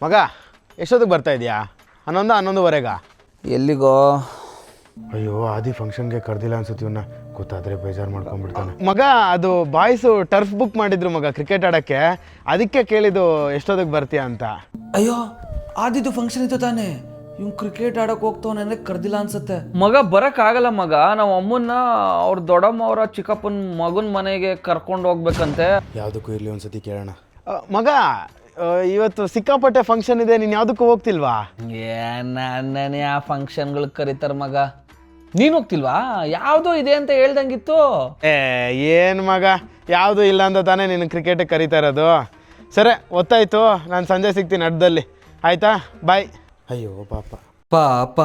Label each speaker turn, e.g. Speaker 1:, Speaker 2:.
Speaker 1: ಮಗ ಎಷ್ಟೊತ್ತಿಗೆ ಬರ್ತಾ ಇದೆಯಾ? 11:11:15.
Speaker 2: ಎಲ್ಲಿಗೋ?
Speaker 1: ಅಯ್ಯೋ ಆದಿ ಫಂಕ್ಷನ್ಗೆ ಕರೆದಿಲ್ಲ ಅನ್ಸುತ್ತೆ ಇವನ್ನ. ಗೊತ್ತಾದರೆ ಬೇಜಾರು ಮಾಡ್ಕೊಂಡ್ಬಿಡ್ತಾನೆ. ಮಗ ಅದು ಬಾಯ್ಸು ಟರ್ಫ್ ಬುಕ್ ಮಾಡಿದ್ರು ಮಗ ಕ್ರಿಕೆಟ್ ಆಡೋಕ್ಕೆ. ಅದಕ್ಕೆ ಕೇಳಿದ್ದು ಎಷ್ಟೊತ್ತಿಗೆ ಬರ್ತೀಯಾ ಅಂತ.
Speaker 2: ಅಯ್ಯೋ ಆದಿದ್ದು ಫಂಕ್ಷನ್ ಇತ್ತು ತಾನೇ, ಇವ್ನು ಕ್ರಿಕೆಟ್ ಆಡೋಕೆ ಹೋಗ್ತಾವನೆ ಅಂದರೆ ಕರೆದಿಲ್ಲ ಅನ್ಸುತ್ತೆ.
Speaker 3: ಮಗ ಬರೋಕ್ಕಾಗಲ್ಲ ಮಗ, ನಾವು ಅಮ್ಮನ್ನ ಅವ್ರ ದೊಡ್ಡಮ್ಮ ಅವರ ಚಿಕ್ಕಪ್ಪನ ಮಗನ ಮನೆಗೆ ಕರ್ಕೊಂಡು ಹೋಗ್ಬೇಕಂತೆ.
Speaker 1: ಯಾವುದಕ್ಕೂ ಇರಲಿ ಒಂದ್ಸತಿ ಕೇಳೋಣ. ಮಗ ಇವತ್ತು ಸಿಕ್ಕಾಪಟ್ಟೆ ಫಂಕ್ಷನ್ ಇದೆ, ನೀನು ಯಾವುದಕ್ಕೂ ಹೋಗ್ತಿಲ್ವಾ?
Speaker 3: ನನ್ನೇ ಆ ಫಂಕ್ಷನ್ಗಳಿಗೆ ಕರೀತಾರೆ ಮಗ. ನೀನು ಹೋಗ್ತಿಲ್ವಾ? ಯಾವುದೋ ಇದೆ ಅಂತ ಹೇಳ್ದಂಗಿತ್ತು.
Speaker 1: ಏನು ಮಗ, ಯಾವುದು ಇಲ್ಲ ಅಂತ ತಾನೇ ನೀನು ಕ್ರಿಕೆಟಿಗೆ ಕರೀತಾ ಇರೋದು. ಸರಿ ಗೊತ್ತಾಯ್ತು, ನಾನು ಸಂಜೆ ಸಿಗ್ತೀನಿ ಅಡ್ಡದಲ್ಲಿ, ಆಯಿತಾ? ಬಾಯ್. ಅಯ್ಯೋ ಪಾಪ
Speaker 2: ಪಾಪ.